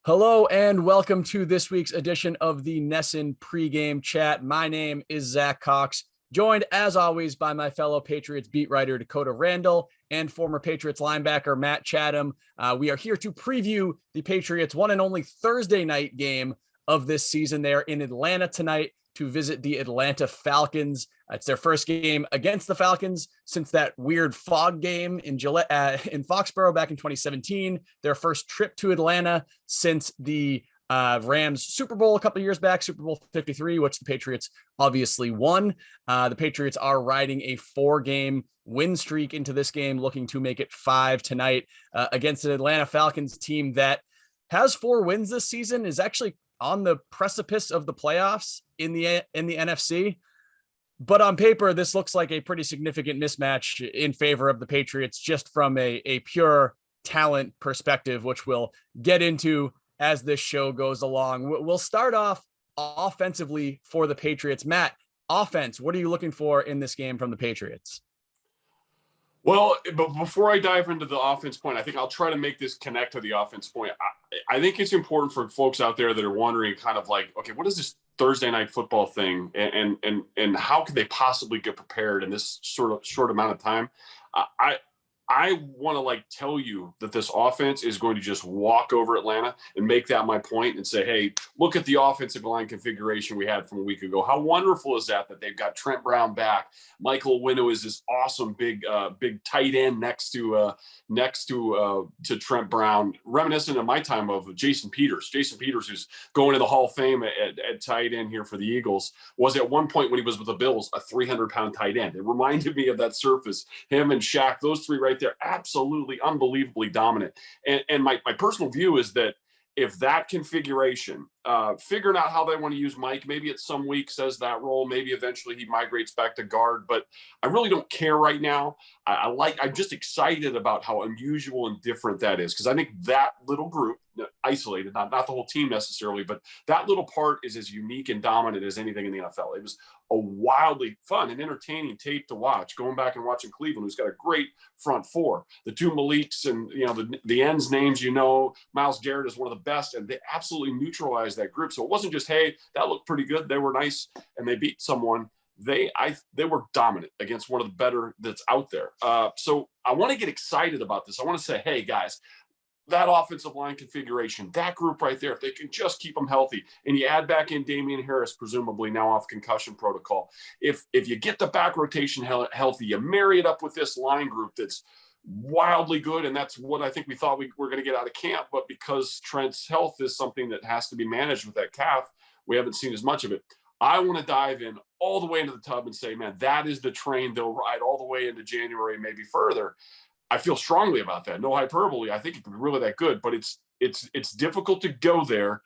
Hello and welcome to this week's edition of the NESN Pregame Chat. My name is Zach Cox, joined as always by my fellow Patriots beat writer Dakota Randall and former Patriots linebacker Matt Chatham. We are here to preview the Patriots' one and only Thursday night game of this season. They are in Atlanta tonight to visit the Atlanta Falcons. It's their first game against the Falcons since that weird fog game in Foxborough back in 2017. Their first trip to Atlanta since the Rams Super Bowl a couple of years back, Super Bowl 53, which the Patriots obviously won. The Patriots are riding a 4-game win streak into this game, looking to make it 5 tonight against an Atlanta Falcons team that has 4 wins this season, is actually on the precipice of the playoffs in the NFC. But on paper, this looks like a pretty significant mismatch in favor of the Patriots, just from a pure talent perspective, which we'll get into as this show goes along. We'll start off offensively for the Patriots. Matt, offense, what are you looking for in this game from the Patriots? Well, but before I dive into the offense point, I think I'll try to make this connect to the offense point. I think it's important for folks out there that are wondering kind of like, okay, what is this Thursday night football thing and how could they possibly get prepared in this sort of short amount of time? I want to like tell you that this offense is going to just walk over Atlanta and make that my point and say, hey, look at the offensive line configuration we had from a week ago. How wonderful is that they've got Trent Brown back. Michael Winnow is this awesome big tight end next to Trent Brown, reminiscent of my time of Jason Peters. Jason Peters, who's going to the Hall of Fame at tight end here for the Eagles, was at one point when he was with the Bills a 300-pound tight end. It reminded me of that surface. Him and Shaq, those three right there, absolutely unbelievably dominant. And my personal view is that if that configuration, figuring out how they want to use Mike, maybe at some weeks as that role, maybe eventually he migrates back to guard, but I really don't care right now. I'm just excited about how unusual and different that is, because I think that little group, isolated, not the whole team necessarily, but that little part is as unique and dominant as anything in the NFL. It was a wildly fun and entertaining tape to watch, going back and watching Cleveland, who's got a great front four. The two Maliks and the ends names, Myles Garrett is one of the best, and they absolutely neutralized that group. So it wasn't just, hey, that looked pretty good, they were nice, and they beat someone. They were dominant against one of the better that's out there. So I want to get excited about this. I want to say, hey, guys, that offensive line configuration, that group right there, if they can just keep them healthy, and you add back in Damian Harris, presumably now off concussion protocol, if you get the back rotation healthy, you marry it up with this line group that's wildly good, and that's what I think we thought we were going to get out of camp, but because Trent's health is something that has to be managed with that calf, we haven't seen as much of it. I want to dive in all the way into the tub and say, man, that is the train they'll ride all the way into January, maybe further. I feel strongly about that. No hyperbole. I think it could be really that good, but it's difficult to go there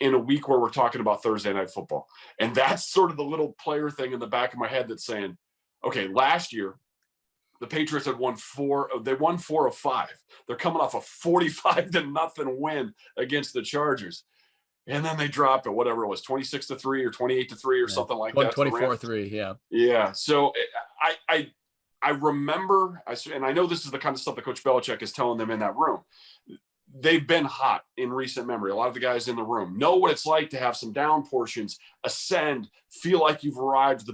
in a week where we're talking about Thursday night football. And that's sort of the little player thing in the back of my head that's saying, okay, last year, the Patriots had won 4 of 5. They're coming off a 45-0 win against the Chargers. And then they dropped it, whatever it was, 26-3 or 28-3 or something like that. 24-3, yeah. Yeah. So I remember, and I know this is the kind of stuff that Coach Belichick is telling them in that room. They've been hot in recent memory. A lot of the guys in the room know what it's like to have some down portions, ascend, feel like you've arrived, the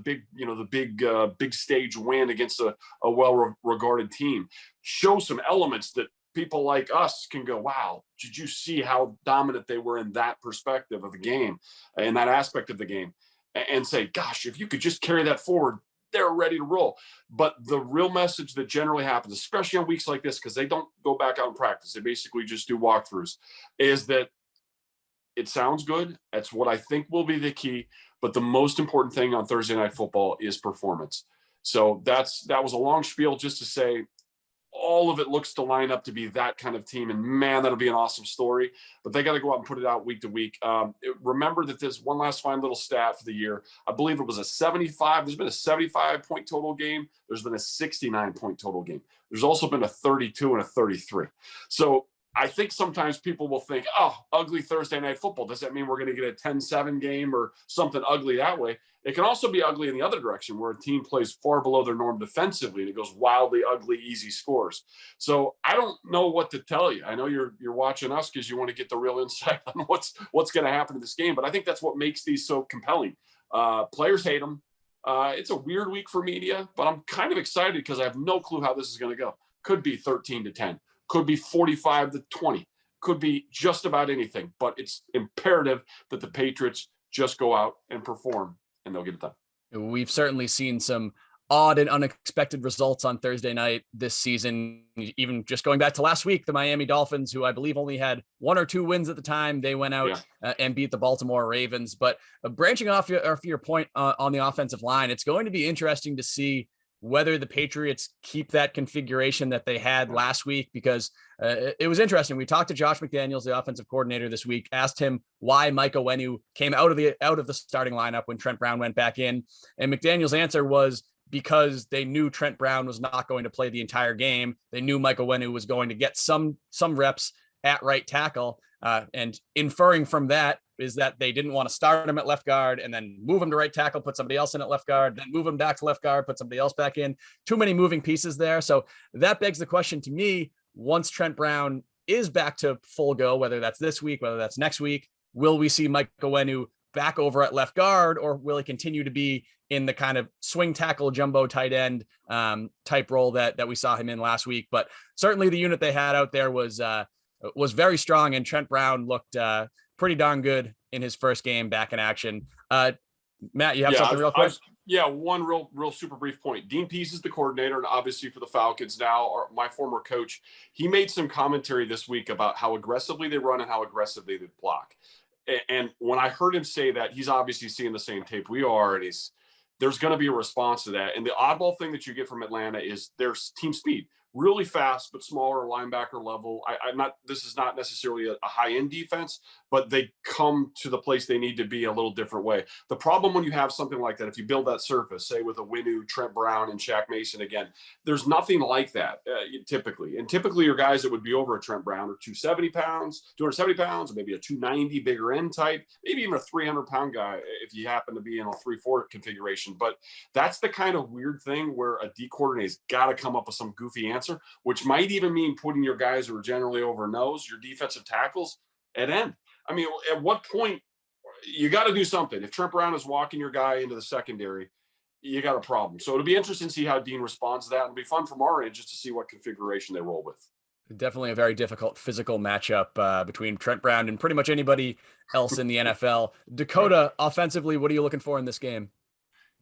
big stage win against a well-regarded team. Show some elements that people like us can go, wow, did you see how dominant they were in that perspective of the game, in that aspect of the game, and say, gosh, if you could just carry that forward, they're ready to roll. But the real message that generally happens, especially on weeks like this, because they don't go back out and practice, they basically just do walkthroughs, is that it sounds good. That's what I think will be the key. But the most important thing on Thursday night football is performance. So that was a long spiel just to say, all of it looks to line up to be that kind of team. And man, that'll be an awesome story, but they got to go out and put it out week to week. Remember that there's one last fine little stat for the year. I believe it was a 75. There's been a 75-point total game. There's been a 69-point total game. There's also been a 32 and a 33. So I think sometimes people will think, oh, ugly Thursday night football. Does that mean we're going to get a 10-7 game or something ugly that way? It can also be ugly in the other direction where a team plays far below their norm defensively and it goes wildly ugly, easy scores. So I don't know what to tell you. I know you're watching us because you want to get the real insight on what's going to happen in this game. But I think that's what makes these so compelling. Players hate them. It's a weird week for media, but I'm kind of excited because I have no clue how this is going to go. Could be 13-10. Could be 45-20, could be just about anything, but it's imperative that the Patriots just go out and perform and they'll get it done. We've certainly seen some odd and unexpected results on Thursday night this season. Even just going back to last week, the Miami Dolphins, who I believe only had 1 or 2 wins at the time, they went out and beat the Baltimore Ravens. But branching off your point on the offensive line, it's going to be interesting to see whether the Patriots keep that configuration that they had last week, because it was interesting. We talked to Josh McDaniels, the offensive coordinator this week, asked him why Mike Onwenu came out of the starting lineup when Trent Brown went back in. And McDaniels' answer was because they knew Trent Brown was not going to play the entire game. They knew Mike Onwenu was going to get some reps at right tackle. And inferring from that is that they didn't want to start him at left guard and then move him to right tackle, put somebody else in at left guard, then move him back to left guard, put somebody else back in. Too many moving pieces there. So that begs the question to me, once Trent Brown is back to full go, whether that's this week, whether that's next week, will we see Mike Onwenu back over at left guard, or will he continue to be in the kind of swing tackle, jumbo tight end type role that we saw him in last week? But certainly the unit they had out there was very strong, and Trent Brown looked pretty darn good in his first game back in action. Matt, you have something real quick? One real super brief point. Dean Pease is the coordinator, and obviously for the Falcons now, or my former coach, he made some commentary this week about how aggressively they run and how aggressively they block. And when I heard him say that, he's obviously seeing the same tape we are, and there's going to be a response to that. And the oddball thing that you get from Atlanta is their team speed. Really fast, but smaller linebacker level. This is not necessarily a high-end defense, but they come to the place they need to be a little different way. The problem when you have something like that, if you build that surface, say with a Onwenu, Trent Brown, and Shaq Mason again, there's nothing like that typically. And typically your guys that would be over a Trent Brown are 270 pounds, or maybe a 290 bigger end type, maybe even a 300-pound guy if you happen to be in a 3-4 configuration. But that's the kind of weird thing where a D coordinator's got to come up with some goofy answer, which might even mean putting your guys who are generally over nose, your defensive tackles, at end. I mean, at what point you got to do something? If Trent Brown is walking your guy into the secondary, you got a problem. So it'll be interesting to see how Dean responds to that. It'll be fun from our end just to see what configuration they roll with. Definitely a very difficult physical matchup between Trent Brown and pretty much anybody else in the NFL. Dakota, offensively, what are you looking for in this game?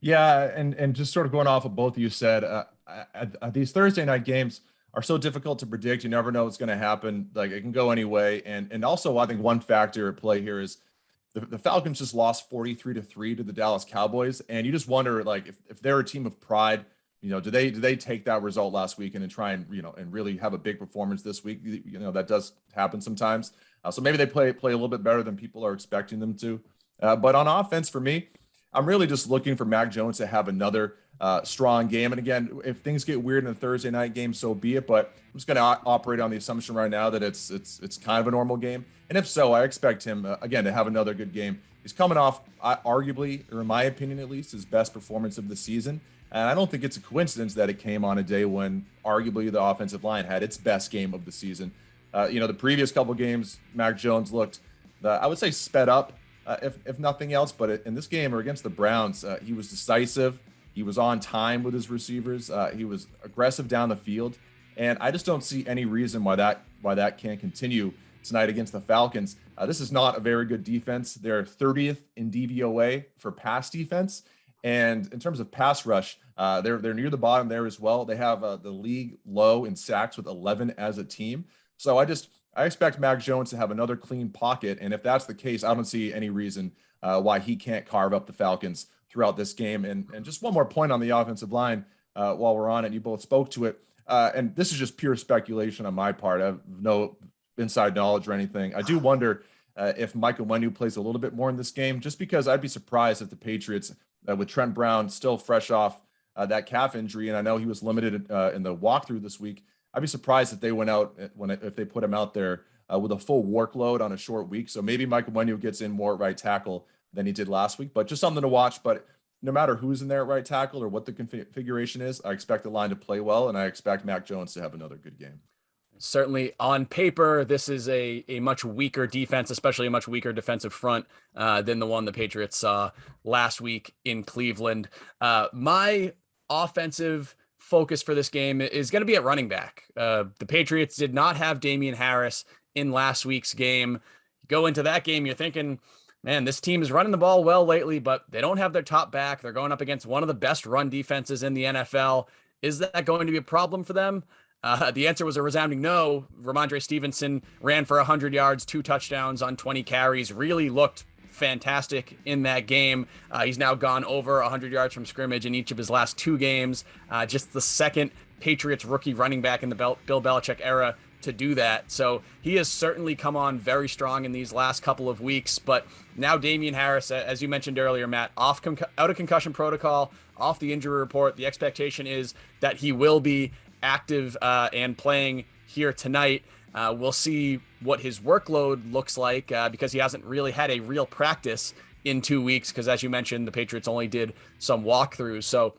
Yeah, and just sort of going off of both of you said, these Thursday night games are so difficult to predict. You never know what's going to happen. Like, it can go any way. And also, I think one factor at play here is the Falcons just lost 43-3 to the Dallas Cowboys, and you just wonder, like, if they're a team of pride, do they take that result last weekend and try and and really have a big performance this week? That does happen sometimes. So maybe they play a little bit better than people are expecting them to. But on offense, for me, I'm really just looking for Mac Jones to have another strong game. And again, if things get weird in a Thursday night game, so be it. But I'm just going to operate on the assumption right now that it's kind of a normal game. And if so, I expect him, again, to have another good game. He's coming off, arguably, or in my opinion at least, his best performance of the season. And I don't think it's a coincidence that it came on a day when arguably the offensive line had its best game of the season. The previous couple games, Mac Jones looked, I would say, sped up. If nothing else, but in this game or against the Browns, he was decisive. He was on time with his receivers. He was aggressive down the field, and I just don't see any reason why that can't continue tonight against the Falcons. This is not a very good defense. They're 30th in DVOA for pass defense, and in terms of pass rush, they're near the bottom there as well. They have the league low in sacks with 11 as a team. So I expect Mac Jones to have another clean pocket, and if that's the case, I don't see any reason why he can't carve up the Falcons throughout this game. And just one more point on the offensive line while we're on it. You both spoke to it, and this is just pure speculation on my part. I have no inside knowledge or anything. I do wonder if Mike Onwenu plays a little bit more in this game, just because I'd be surprised if the Patriots, with Trent Brown still fresh off that calf injury, and I know he was limited in the walkthrough this week, I'd be surprised if they went out if they put him out there with a full workload on a short week. So maybe Michael Onwenu gets in more at right tackle than he did last week, but just something to watch. But no matter who's in there at right tackle or what the configuration is, I expect the line to play well, and I expect Mac Jones to have another good game. Certainly on paper, this is a much weaker defense, especially a much weaker defensive front than the one the Patriots saw last week in Cleveland. My offensive focus for this game is going to be at running back. The Patriots did not have Damian Harris in last week's game. Go into that game, you're thinking, man, this team is running the ball well lately, but they don't have their top back. They're going up against one of the best run defenses in the NFL. Is that going to be a problem for them? The answer was a resounding no. Ramondre Stevenson ran for 100 yards, 2 touchdowns on 20 carries, really looked fantastic in that game. He's now gone over 100 yards from scrimmage in each of his last 2 games. Just the second Patriots rookie running back in the Bill Belichick era to do that. So he has certainly come on very strong in these last couple of weeks. But now Damian Harris, as you mentioned earlier, Matt, out of concussion protocol, off the injury report. The expectation is that he will be active and playing here tonight. We'll see what his workload looks like because he hasn't really had a real practice in 2 weeks because, as you mentioned, the Patriots only did some walkthroughs. So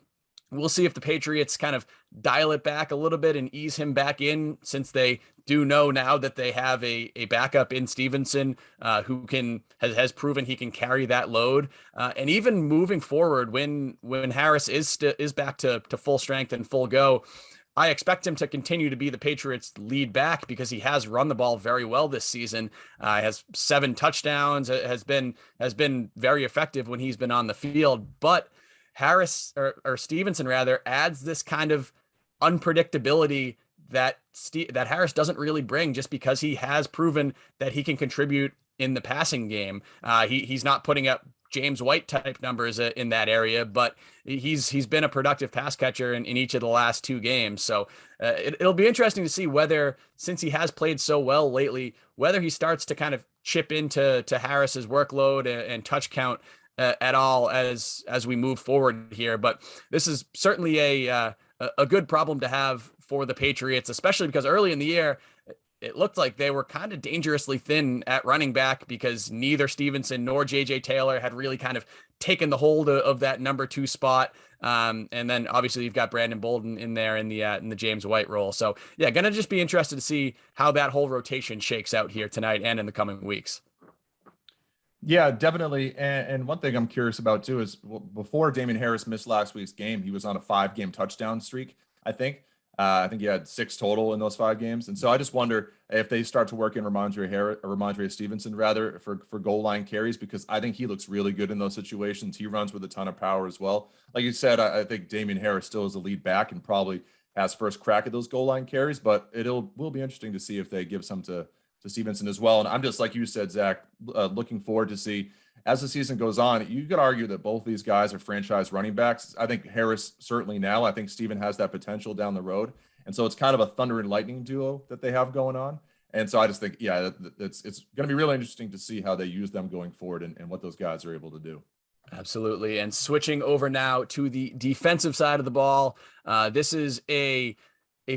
we'll see if the Patriots kind of dial it back a little bit and ease him back in, since they do know now that they have a backup in Stevenson who has proven he can carry that load. And even moving forward, when Harris is back to full strength and full go, I expect him to continue to be the Patriots' lead back because he has run the ball very well this season. Has 7 touchdowns, has been very effective when he's been on the field. But Harris or Stevenson rather adds this kind of unpredictability that Harris doesn't really bring, just because he has proven that he can contribute in the passing game. He's not putting up James White type numbers in that area, but he's been a productive pass catcher in each of the last 2 games. So it'll be interesting to see whether, since he has played so well lately, whether he starts to kind of chip into Harris's workload and touch count at all as we move forward here. But this is certainly a good problem to have for the Patriots, especially because early in the year, it looked like they were kind of dangerously thin at running back because neither Stevenson nor JJ Taylor had really kind of taken the hold of that number 2 spot. And then obviously you've got Brandon Bolden in there in the James White role. So yeah, going to just be interested to see how that whole rotation shakes out here tonight and in the coming weeks. Yeah, definitely. And one thing I'm curious about too is, before Damian Harris missed last week's game, he was on a 5-game touchdown streak, I think. I think he had 6 total in those 5 games. And so I just wonder if they start to work in Ramondre Stevenson rather for goal line carries, because I think he looks really good in those situations. He runs with a ton of power as well. Like you said, I think Damian Harris still is the lead back and probably has first crack at those goal line carries, but will be interesting to see if they give some to Stevenson as well. And I'm just, like you said, Zach, looking forward to see, as the season goes on, you could argue that both these guys are franchise running backs. I think Harris certainly now. I think Steven has that potential down the road. And so it's kind of a thunder and lightning duo that they have going on. And so I just think, yeah, it's going to be really interesting to see how they use them going forward and what those guys are able to do. Absolutely. And switching over now to the defensive side of the ball, this is a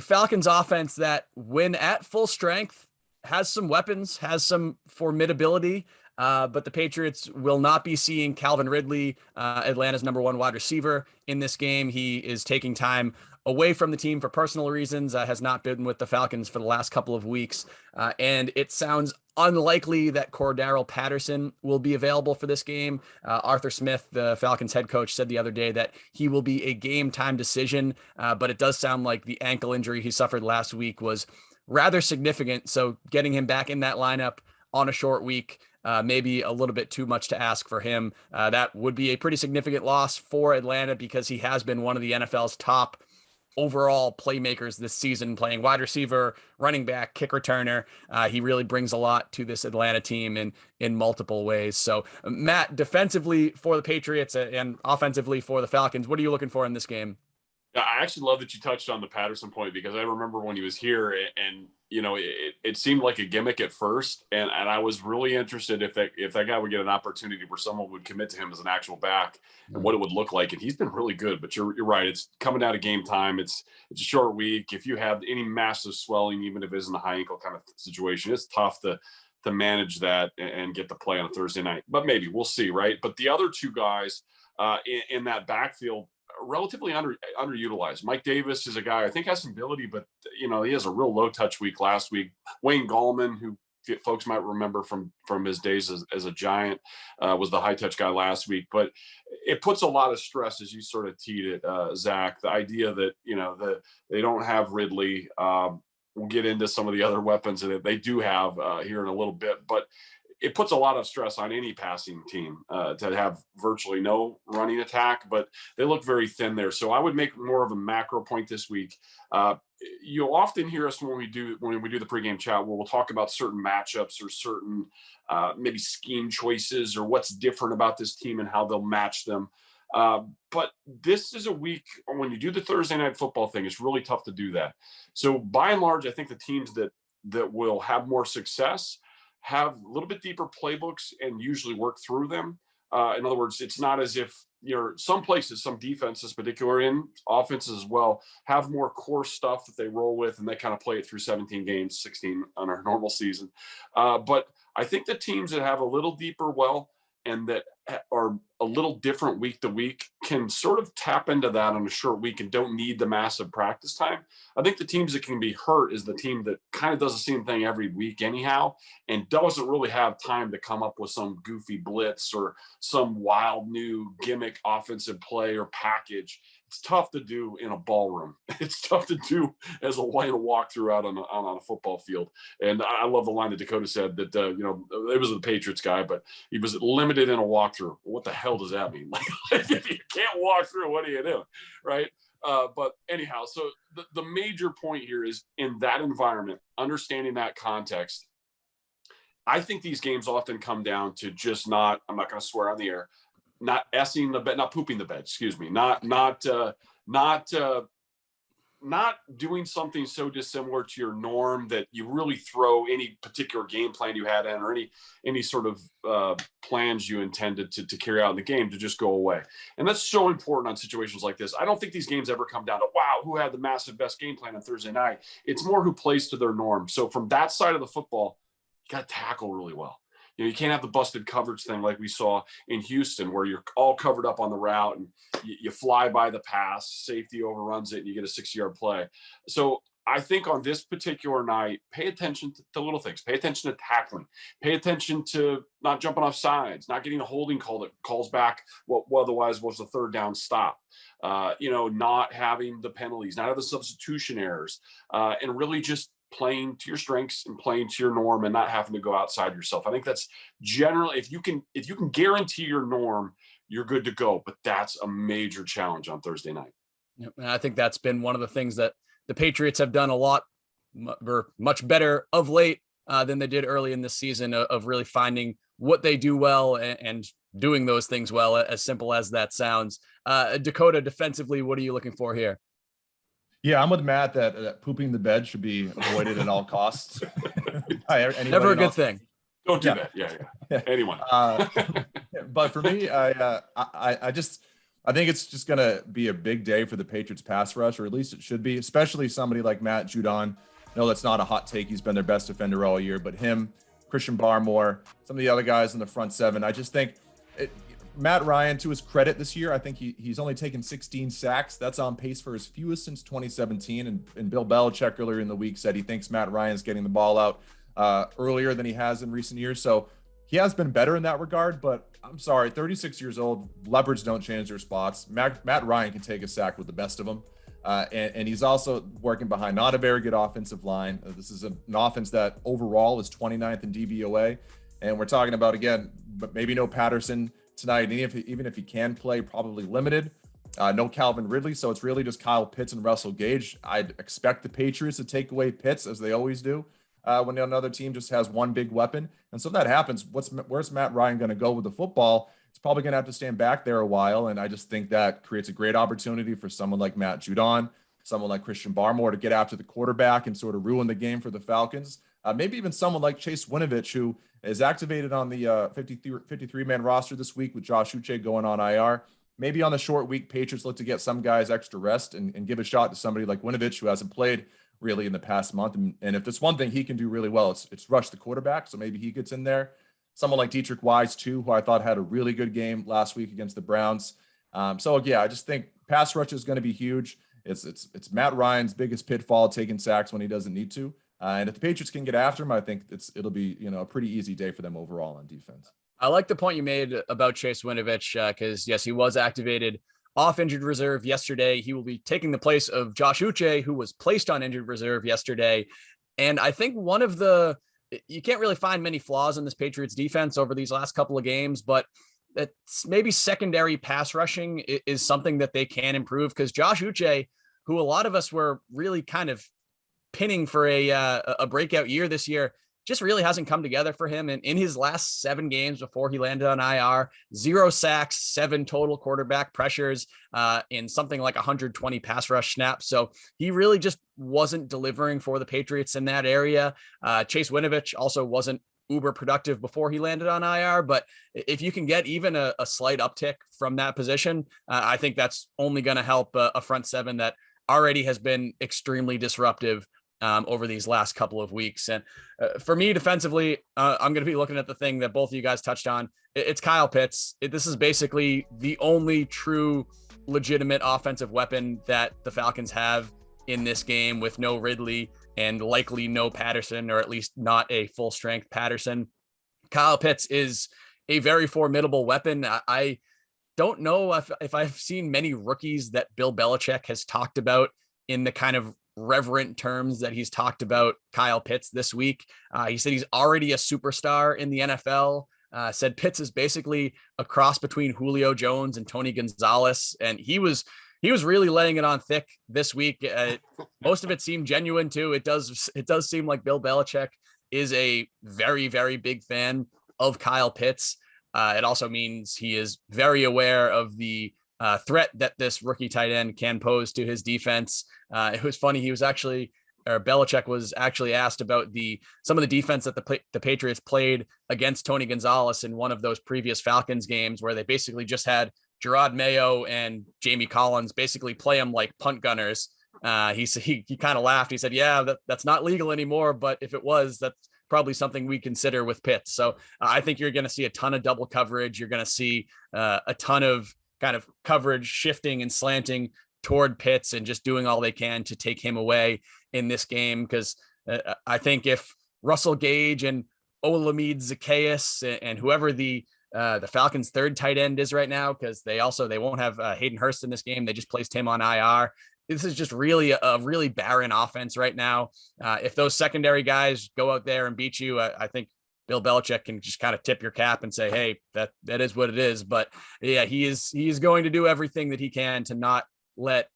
Falcons offense that, when at full strength, has some weapons, has some formidability. But the Patriots will not be seeing Calvin Ridley, Atlanta's number 1 wide receiver, in this game. He is taking time away from the team for personal reasons, has not been with the Falcons for the last couple of weeks. And it sounds unlikely that Cordarrelle Patterson will be available for this game. Arthur Smith, the Falcons head coach, said the other day that he will be a game time decision. But it does sound like the ankle injury he suffered last week was rather significant. So getting him back in that lineup on a short week, maybe a little bit too much to ask for him. That would be a pretty significant loss for Atlanta, because he has been one of the NFL's top overall playmakers this season, playing wide receiver, running back, kick returner. He really brings a lot to this Atlanta team in multiple ways. So Matt, defensively for the Patriots and offensively for the Falcons, what are you looking for in this game? I actually love that you touched on the Patterson point, because I remember when he was here, and it seemed like a gimmick at first, and I was really interested if that guy would get an opportunity where someone would commit to him as an actual back and what it would look like. And he's been really good, but you're right. It's coming out of game time. It's a short week. If you have any massive swelling, even if it isn't a high ankle kind of situation, it's tough to manage that and get the play on a Thursday night. But maybe we'll see, right? But the other two guys in that backfield, relatively underutilized. Mike Davis is a guy I think has some ability, but he has a real low touch week last week. Wayne Gallman, who folks might remember from his days as a Giant, was the high touch guy last week. But it puts a lot of stress, as you sort of teed it, Zach, the idea that they don't have Ridley. We'll get into some of the other weapons that they do have here in a little bit, but it puts a lot of stress on any passing team to have virtually no running attack, but they look very thin there. So I would make more of a macro point this week. You'll often hear us when we do the pregame chat, where we'll talk about certain matchups or certain maybe scheme choices or what's different about this team and how they'll match them. But this is a week when you do the Thursday night football thing, it's really tough to do that. So by and large, I think the teams that will have more success have a little bit deeper playbooks and usually work through them. In other words, it's not as if some places, some defenses, particularly in offenses as well, have more core stuff that they roll with, and they kind of play it through 17 games, 16 on our normal season. But I think the teams that have a little deeper well and that are a little different week to week can sort of tap into that on a short week and don't need the massive practice time. I think the teams that can be hurt is the team that kind of does the same thing every week anyhow, and doesn't really have time to come up with some goofy blitz or some wild new gimmick offensive play or package. It's tough to do in a ballroom. It's tough to do as a walkthrough out on a football field. And I love the line that Dakota said that, it was the Patriots guy, but he was limited in a walkthrough. What the hell does that mean? Like, if you can't walk through, what are you doing? Right. But anyhow, so the major point here is in that environment, understanding that context. I think these games often come down to just I'm not going to swear on the air, not essing the bed, not pooping the bed, excuse me, not doing something so dissimilar to your norm that you really throw any particular game plan you had in, or any sort of plans you intended to carry out in the game to just go away. And that's so important on situations like this. I don't think these games ever come down to, wow, who had the massive best game plan on Thursday night? It's more who plays to their norm. So from that side of the football, you got to tackle really well. You can't have the busted coverage thing like we saw in Houston, where you're all covered up on the route and you fly by the pass, safety overruns it, and you get a 6-yard play. So I think on this particular night, pay attention to little things. Pay attention to tackling. Pay attention to not jumping off sides, not getting a holding call that calls back what otherwise was a third down stop. Not having the penalties, not having the substitution errors, and really just playing to your strengths and playing to your norm and not having to go outside yourself. I think that's generally, if you can guarantee your norm, you're good to go. But that's a major challenge on Thursday night. Yep. And I think that's been one of the things that the Patriots have done a lot or much better of late than they did early in this season, of really finding what they do well and doing those things well, as simple as that sounds. Dakota, defensively, what are you looking for here? Yeah, I'm with Matt that pooping the bed should be avoided at all costs. Never a good thing. Don't do that. Yeah. Anyone. But for me, I think it's just going to be a big day for the Patriots pass rush, or at least it should be, especially somebody like Matt Judon. No, that's not a hot take. He's been their best defender all year, but him, Christian Barmore, some of the other guys in the front seven, I just think Matt Ryan, to his credit this year, I think he's only taken 16 sacks. That's on pace for his fewest since 2017. And Bill Belichick earlier in the week said he thinks Matt Ryan's getting the ball out earlier than he has in recent years. So he has been better in that regard, but I'm sorry, 36 years old, leopards don't change their spots. Matt Ryan can take a sack with the best of them. And he's also working behind not a very good offensive line. This is an offense that overall is 29th in DVOA. And we're talking about, again, but maybe no Patterson tonight, even if he can play, probably limited. No Calvin Ridley, so it's really just Kyle Pitts and Russell Gage. I'd expect the Patriots to take away Pitts, as they always do. when another team just has one big weapon. And so if that happens, where's Matt Ryan going to go with the football? It's probably going to have to stand back there a while. And I just think that creates a great opportunity for someone like Matt Judon, someone like Christian Barmore to get after the quarterback and sort of ruin the game for the Falcons. Maybe even someone like Chase Winovich, who is activated on the 53-man roster this week with Josh Uche going on IR. Maybe on the short week, Patriots look to get some guys extra rest and give a shot to somebody like Winovich, who hasn't played really in the past month. And if there's one thing he can do really well, it's rush the quarterback. So maybe he gets in there. Someone like Dietrich Wise, too, who I thought had a really good game last week against the Browns. So, yeah, I just think pass rush is going to be huge. It's Matt Ryan's biggest pitfall, taking sacks when he doesn't need to. And if the Patriots can get after him, I think it'll be a pretty easy day for them overall on defense. I like the point you made about Chase Winovich because, yes, he was activated off injured reserve yesterday. He will be taking the place of Josh Uche, who was placed on injured reserve yesterday. And I think you can't really find many flaws in this Patriots defense over these last couple of games, but it's maybe secondary pass rushing is something that they can improve because Josh Uche, who a lot of us were really kind of pinning for a breakout year this year, just really hasn't come together for him. And in his last 7 games before he landed on IR, 0 sacks, 7 total quarterback pressures, in something like 120 pass rush snaps. So he really just wasn't delivering for the Patriots in that area. Chase Winovich also wasn't uber productive before he landed on IR, but if you can get even a slight uptick from that position, I think that's only going to help a front seven that already has been extremely disruptive over these last couple of weeks. And for me defensively, I'm going to be looking at the thing that both of you guys touched on. It's Kyle Pitts. This is basically the only true legitimate offensive weapon that the Falcons have in this game, with no Ridley and likely no Patterson, or at least not a full strength Patterson. Kyle Pitts is a very formidable weapon. I don't know if I've seen many rookies that Bill Belichick has talked about in the kind of reverent terms that he's talked about Kyle Pitts this week. He said he's already a superstar in the NFL. Said Pitts is basically a cross between Julio Jones and Tony Gonzalez. And he was really laying it on thick this week. Most of it seemed genuine too. It does seem like Bill Belichick is a very, very big fan of Kyle Pitts. It also means he is very aware of the threat that this rookie tight end can pose to his defense. It was funny. Belichick was actually asked about some of the defense that the Patriots played against Tony Gonzalez in one of those previous Falcons games, where they basically just had Gerard Mayo and Jamie Collins basically play them like punt gunners. He kind of laughed. He said, yeah, that's not legal anymore, but if it was, that's probably something we consider with Pitts. So I think you're going to see a ton of double coverage. You're going to see a ton of kind of coverage shifting and slanting toward Pitts and just doing all they can to take him away in this game. Because I think if Russell Gage and Olamide Zacchaeus and whoever the Falcons' third tight end is right now, because they won't have Hayden Hurst in this game. They just placed him on IR. This is just really a really barren offense right now. If those secondary guys go out there and beat you, I think Bill Belichick can just kind of tip your cap and say, hey, that is what it is. But yeah, he is going to do everything that he can to not let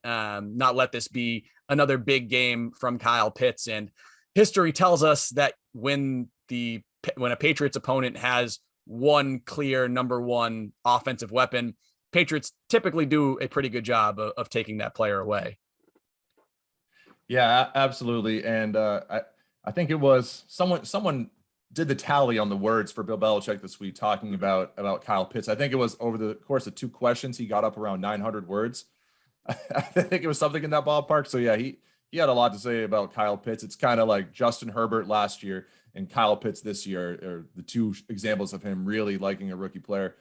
this be another big game from Kyle Pitts. And history tells us that when a Patriots opponent has one clear number one offensive weapon, Patriots typically do a pretty good job of taking that player away. Yeah, absolutely. And I think it was someone did the tally on the words for Bill Belichick this week, talking about Kyle Pitts. I think it was over the course of 2 questions, he got up around 900 words. I think it was something in that ballpark. So yeah, he had a lot to say about Kyle Pitts. It's kind of like Justin Herbert last year and Kyle Pitts this year are the 2 examples of him really liking a rookie player.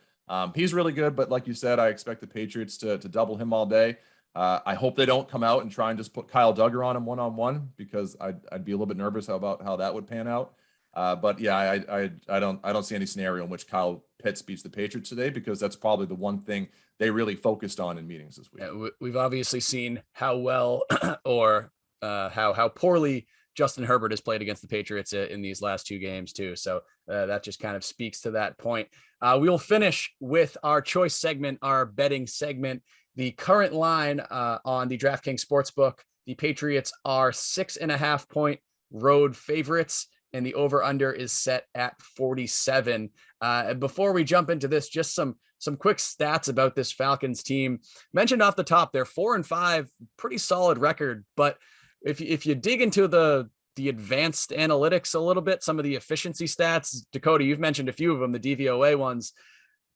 He's really good, but like you said, I expect the Patriots to double him all day. I hope they don't come out and try and just put Kyle Duggar on him one-on-one, because I'd be a little bit nervous about how that would pan out. But yeah, I don't see any scenario in which Kyle Pitts beats the Patriots today, because that's probably the one thing they really focused on in meetings this week. Yeah, we've obviously seen how well or how poorly Justin Herbert has played against the Patriots in these last 2 games too. So that just kind of speaks to that point. We'll finish with our choice segment, our betting segment. The current line on the DraftKings Sportsbook, the Patriots are 6.5 point road favorites. and the over-under is set at 47. Before we jump into this, just some quick stats about this Falcons team. Mentioned off the top, they're 4-5, pretty solid record. But if you dig into the advanced analytics a little bit, some of the efficiency stats, Dakota, you've mentioned a few of them, the DVOA ones.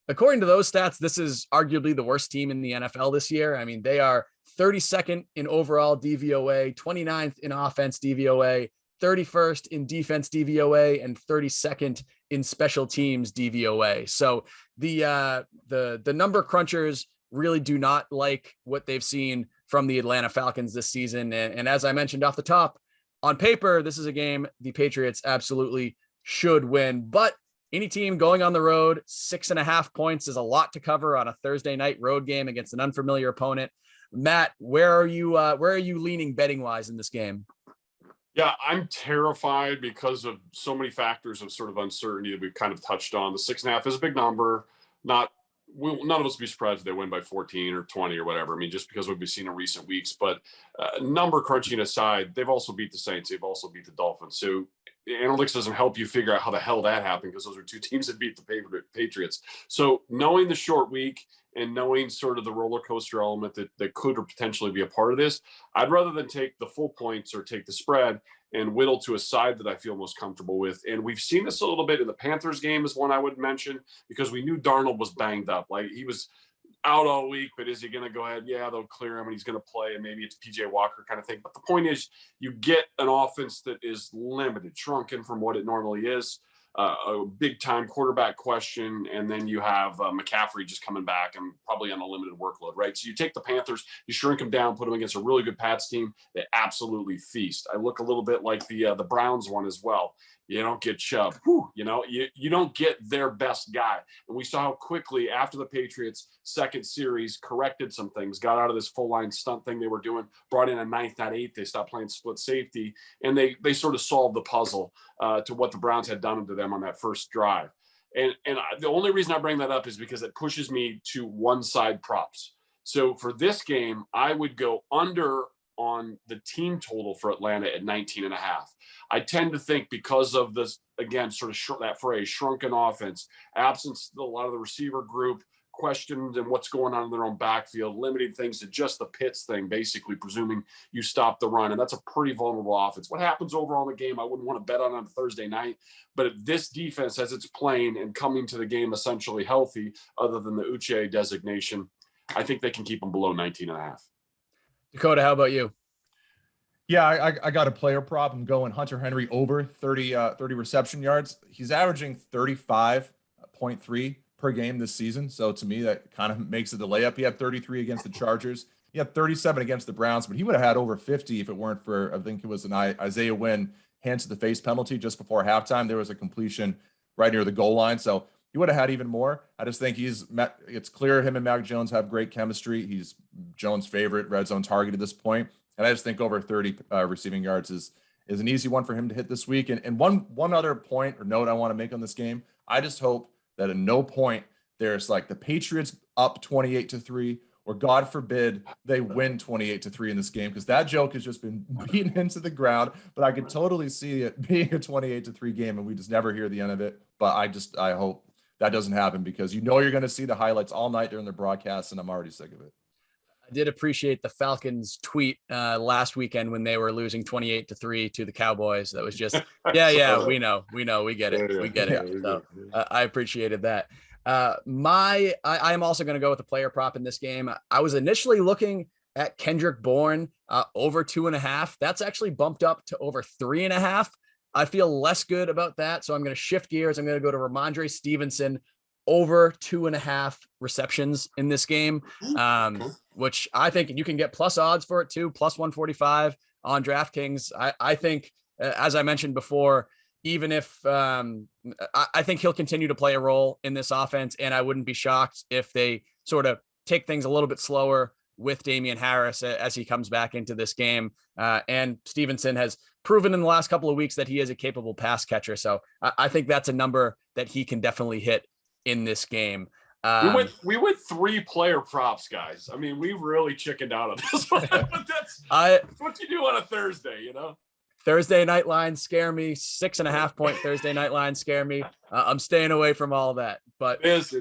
According to those stats, this is arguably the worst team in the NFL this year. I mean, they are 32nd in overall DVOA, 29th in offense DVOA, 31st in defense DVOA, and 32nd in special teams DVOA. So the number crunchers really do not like what they've seen from the Atlanta Falcons this season. And as I mentioned off the top, on paper, this is a game the Patriots absolutely should win. But any team going on the road, 6.5 points is a lot to cover on a Thursday night road game against an unfamiliar opponent. Matt, where are you leaning betting wise in this game? Yeah, I'm terrified because of so many factors of sort of uncertainty that we've kind of touched on. The 6.5 is a big number. None of us would be surprised if they win by 14 or 20 or whatever. I mean, just because what we've seen in recent weeks. But number crunching aside, they've also beat the Saints. They've also beat the Dolphins. So analytics doesn't help you figure out how the hell that happened, because those are two teams that beat the Patriots. So knowing the short week and knowing sort of the roller coaster element that could or potentially be a part of this, I'd rather than take the full points or take the spread and whittle to a side that I feel most comfortable with. And we've seen this a little bit in the Panthers game is one I would mention, because we knew Darnold was banged up. Like, he was out all week, but is he going to go ahead? Yeah, they'll clear him and he's going to play, and maybe it's PJ Walker kind of thing. But the point is, you get an offense that is limited, shrunken from what it normally is, a big time quarterback question. And then you have McCaffrey just coming back and probably on a limited workload, right? So you take the Panthers, you shrink them down, put them against a really good Pats team. They absolutely feast. I look a little bit like the Browns one as well. You don't get Chubb. You don't get their best guy. And we saw how quickly after the Patriots' second series corrected some things, got out of this full line stunt thing they were doing, brought in a ninth, not eighth. They stopped playing split safety, and they sort of solved the puzzle to what the Browns had done to them on that first drive. And the only reason I bring that up is because it pushes me to one side props. So for this game, I would go under on the team total for Atlanta at 19.5. I tend to think, because of this, again, sort of that phrase, shrunken offense, absence of a lot of the receiver group, questions and what's going on in their own backfield, limiting things to just the Pitts thing, basically presuming you stop the run. And that's a pretty vulnerable offense. What happens overall in the game, I wouldn't want to bet on a Thursday night. But if this defense, as it's playing and coming to the game essentially healthy, other than the Uche designation, I think they can keep them below 19.5. Dakota, how about you? Yeah, I got a player prop. I'm going Hunter Henry over 30 reception yards. He's averaging 35.3 per game this season. So to me, that kind of makes it a layup. He had 33 against the Chargers. He had 37 against the Browns, but he would have had over 50 if it weren't for, I think it was an Isaiah Wynn hands to the face penalty just before halftime. There was a completion right near the goal line. So he would have had even more. I just think it's clear him and Mac Jones have great chemistry. He's Jones' favorite red zone target at this point. And I just think over 30 receiving yards is an easy one for him to hit this week. And one other point or note I want to make on this game, I just hope that at no point there's like the Patriots up 28-3, or God forbid they win 28-3 in this game, because that joke has just been beaten into the ground. But I could totally see it being a 28-3 game and we just never hear the end of it. But I hope that doesn't happen, because you're going to see the highlights all night during the broadcast, and I'm already sick of it. I did appreciate the Falcons tweet last weekend when they were losing 28-3 to the Cowboys. That was just, yeah, we know, we get it. We get it. So I appreciated that. I am also going to go with the player prop in this game. I was initially looking at Kendrick Bourne over 2.5. That's actually bumped up to over 3.5. I feel less good about that. So I'm going to shift gears. I'm going to go to Ramondre Stevenson over 2.5 receptions in this game, which I think you can get plus odds for it too, plus 145 on DraftKings. I think, as I mentioned before, even if I think he'll continue to play a role in this offense, and I wouldn't be shocked if they sort of take things a little bit slower with Damian Harris as he comes back into this game. And Stevenson has proven in the last couple of weeks that he is a capable pass catcher. So I think that's a number that he can definitely hit in this game. We went 3 player props, guys. I mean, we really chickened out on this one. But that's what you do on a Thursday, Thursday night lines scare me. 6.5 point Thursday night lines scare me. I'm staying away from all that. But it was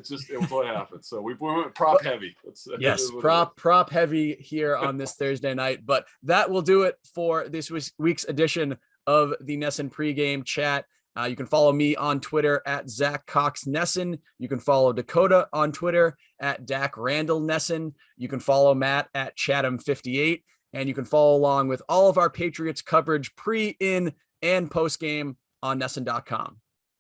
what happened. So we went prop heavy. Yes, prop heavy here on this Thursday night. But that will do it for this week's edition of the NESN Pregame Chat. You can follow me on Twitter at ZACK'S. You can follow Dakota on Twitter at Randall NESN. You can follow Matt at Chatham58. And you can follow along with all of our Patriots coverage pre, in, and post game on NESN.com.